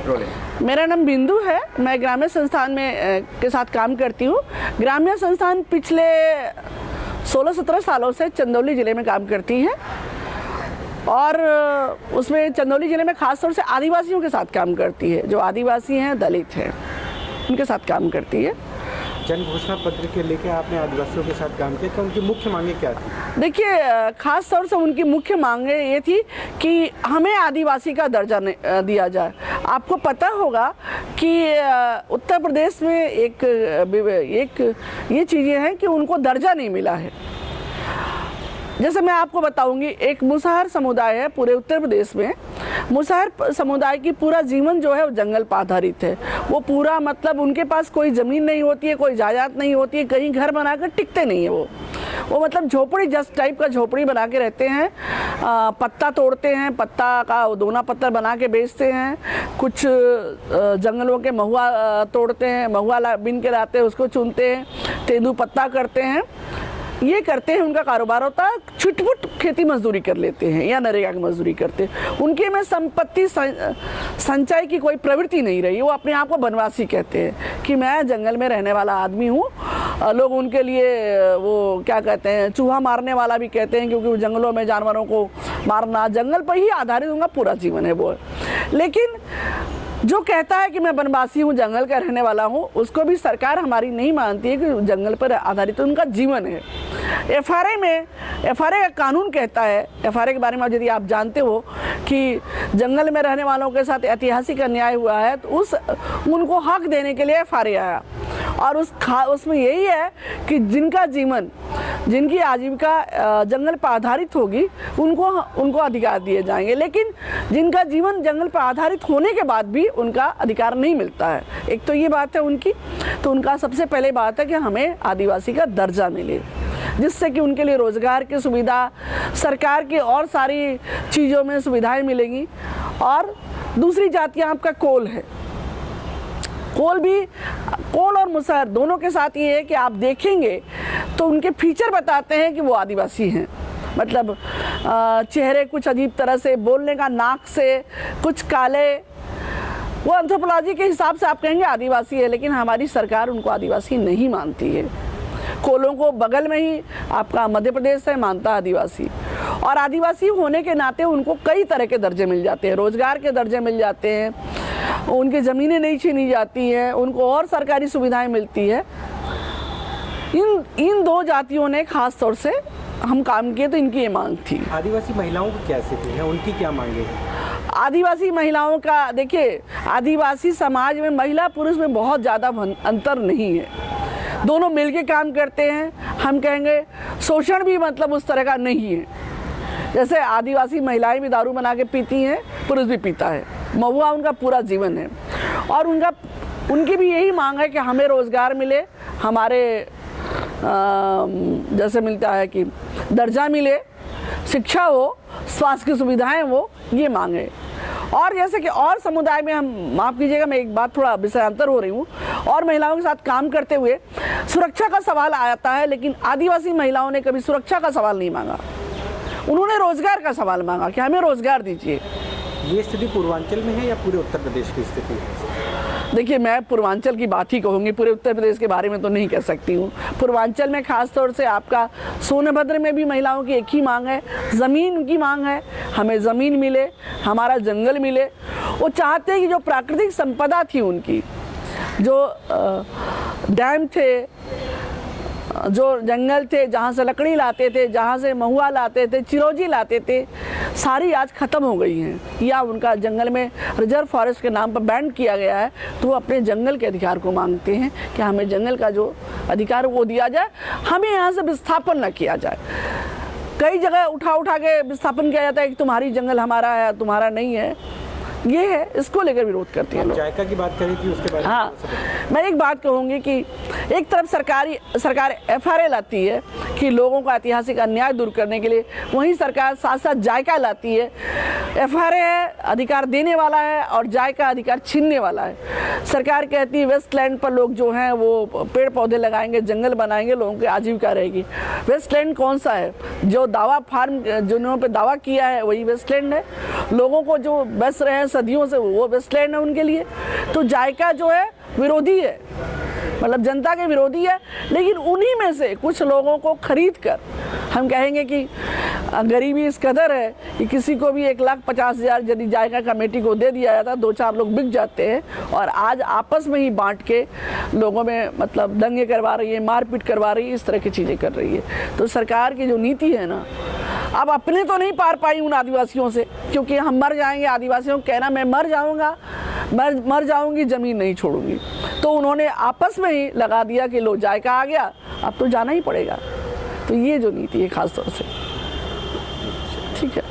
Role है? मेरा नाम बिंदु है, मैं ग्राम्य संस्थान में के साथ काम करती हूँ। ग्राम्य संस्थान पिछले 16-17 सालों से चंदौली ज़िले में काम करती है और उसमें चंदौली ज़िले में ख़ास तौर से आदिवासियों के साथ काम करती है। जो आदिवासी हैं, दलित हैं, उनके साथ काम करती है। जन घोषणा पत्र के लेके आपने आदिवासियों के साथ काम किया, तो उनकी मुख्य मांगे क्या थी? देखिए, खास तौर से उनकी मुख्य मांगे ये थी कि हमें आदिवासी का दर्जा दिया जाए। आपको पता होगा कि उत्तर प्रदेश में एक ये चीज़ें हैं कि उनको दर्जा नहीं मिला है। जैसे मैं आपको बताऊंगी, एक मुसहर समुदाय है पूरे उत्तर प्रदेश में। मुसहर समुदाय की पूरा जीवन जो है वो जंगल पर आधारित है। वो पूरा मतलब उनके पास कोई ज़मीन नहीं होती है, कोई जायदाद नहीं होती है, कहीं घर बनाकर टिकते नहीं है। वो मतलब झोपड़ी जस्ट टाइप का झोपड़ी बना के रहते हैं। पत्ता तोड़ते हैं, पत्ता का दोना पत्थर बना के बेचते हैं। कुछ जंगलों के महुआ तोड़ते हैं, महुआ बिन के लाते हैं, उसको चुनते हैं, तेंदू पत्ता करते हैं। ये करते हैं, उनका कारोबार होता है। छुटपुट खेती मजदूरी कर लेते हैं या नरेगा की मजदूरी करते हैं। उनके में संपत्ति संचय की कोई प्रवृत्ति नहीं रही। वो अपने आप को वनवासी कहते हैं कि मैं जंगल में रहने वाला आदमी हूँ। लोग उनके लिए वो क्या कहते हैं, चूहा मारने वाला भी कहते हैं, क्योंकि वो जंगलों में जानवरों को मारना, जंगल पर ही आधारित उनका पूरा जीवन है वो। लेकिन जो कहता है कि मैं वनवासी हूँ, जंगल का रहने वाला हूँ, उसको भी सरकार हमारी नहीं मानती है कि जंगल पर आधारित उनका जीवन है। एफआरए का कानून कहता है, एफआरए के बारे में यदि आप जानते हो कि जंगल में रहने वालों के साथ ऐतिहासिक अन्याय हुआ है, तो उनको हक देने के लिए एफआरए आया। और उसमें यही है कि जिनका जीवन, जिनकी आजीविका जंगल पर आधारित होगी, उनको अधिकार दिए जाएंगे। लेकिन जिनका जीवन जंगल पर आधारित होने के बाद भी उनका अधिकार नहीं मिलता है। एक तो ये बात है उनकी। तो उनका सबसे पहले बात है कि हमें आदिवासी का दर्जा मिले, जिससे कि उनके लिए रोज़गार की सुविधा, सरकार की और सारी चीज़ों में सुविधाएं मिलेंगी। और दूसरी जातियाँ आपका कोल है। कोल और मुसहर दोनों के साथ ये है कि आप देखेंगे तो उनके फीचर बताते हैं कि वो आदिवासी हैं। मतलब चेहरे कुछ अजीब तरह से, बोलने का नाक से कुछ काले, वो एंथ्रोपोलॉजी के हिसाब से आप कहेंगे आदिवासी है। लेकिन हमारी सरकार उनको आदिवासी नहीं मानती है। कोलों को बगल में ही आपका मध्य प्रदेश है, मानता है आदिवासी। और आदिवासी होने के नाते उनको कई तरह के दर्जे मिल जाते हैं, रोजगार के दर्जे मिल जाते हैं, उनकी ज़मीनें नहीं छीनी जाती हैं, उनको और सरकारी सुविधाएं मिलती है। इन दो जातियों ने खास तौर से हम काम किए, तो इनकी ये मांग थी। आदिवासी महिलाओं को क्या स्थिति है, उनकी क्या मांगे हैं? आदिवासी महिलाओं का देखिए, आदिवासी समाज में महिला पुरुष में बहुत ज़्यादा अंतर नहीं है। दोनों मिलके काम करते हैं। हम कहेंगे शोषण भी मतलब उस तरह का नहीं है। जैसे आदिवासी महिलाएं भी दारू बना के पीती हैं, पुरुष भी पीता है। महुआ उनका पूरा जीवन है। और उनकी भी यही मांग है कि हमें रोज़गार मिले, हमारे जैसे मिलता है कि दर्जा मिले, शिक्षा हो, स्वास्थ्य की सुविधाएं हो, ये मांगे। और जैसे कि और समुदाय में, हम माफ़ कीजिएगा मैं एक बात थोड़ा विषयांतर हो रही हूँ, और महिलाओं के साथ काम करते हुए सुरक्षा का सवाल आता है। लेकिन आदिवासी महिलाओं ने कभी सुरक्षा का सवाल नहीं मांगा। उन्होंने रोज़गार का सवाल मांगा कि हमें रोज़गार दीजिए। ये स्थिति पूर्वांचल में है या पूरे उत्तर प्रदेश की स्थिति है? देखिए, मैं पूर्वांचल की बात ही कहूँगी, पूरे उत्तर प्रदेश के बारे में तो नहीं कह सकती हूँ। पूर्वांचल में खास तौर से आपका सोनभद्र में भी महिलाओं की एक ही मांग है, ज़मीन की मांग है। हमें ज़मीन मिले, हमारा जंगल मिले। वो चाहते हैं कि जो प्राकृतिक संपदा थी उनकी, जो डैम थे, जो जंगल थे, जहाँ से लकड़ी लाते थे, जहाँ से महुआ लाते थे, चिरौंजी लाते थे, सारी आज ख़त्म हो गई हैं या उनका जंगल में रिजर्व फॉरेस्ट के नाम पर बैन किया गया है। तो वो अपने जंगल के अधिकार को मांगते हैं कि हमें जंगल का जो अधिकार वो दिया जाए, हमें यहाँ से विस्थापन न किया जाए। कई जगह उठा के विस्थापन किया जाता है कि तुम्हारी जंगल हमारा है, तुम्हारा नहीं है। ये है, इसको लेकर विरोध करते हैं लोग। जायका की बात करें कि उसके बारे में, हाँ, मैं एक बात कहूँगी कि एक तरफ सरकार एफआरए लाती है कि लोगों का ऐतिहासिक अन्याय दूर करने के लिए, वहीं सरकार साथ साथ जायका लाती है। एफआरए है, अधिकार देने वाला है, और जायका अधिकार छीनने वाला है। सरकार कहती है वेस्टलैंड पर लोग जो हैं वो पेड़ पौधे लगाएंगे, जंगल बनाएंगे, लोगों की आजीविका रहेगी। वेस्टलैंड कौन सा है? जो दावा फार्म जिन्होंने पे दावा किया है वही वेस्टलैंड है। लोगों को जो बस रहे हैं सदियों से वो वेस्टलैंड है उनके लिए। तो जायका जो है विरोधी है, मतलब जनता के विरोधी है। लेकिन उन्हीं में से कुछ लोगों को खरीद कर हम कहेंगे कि गरीबी इस कदर है कि किसी को भी 1,50,000 यदि जायका कमेटी को दे दिया जाता, 2-4 लोग बिक जाते हैं, और आज आपस में ही बांट के लोगों में मतलब दंगे करवा रही है, मारपीट करवा रही है, इस तरह की चीज़ें कर रही है। तो सरकार की जो नीति है ना, अब अपने तो नहीं पार पाई उन आदिवासियों से, क्योंकि हम मर जाएंगे, आदिवासियों को कहना मैं मर जाऊंगा, मर जाऊंगी, ज़मीन नहीं छोड़ूंगी। तो उन्होंने आपस में ही लगा दिया कि लो जायका आ गया, अब तो जाना ही पड़ेगा। तो ये जो नीति है खास तौर से, ठीक है।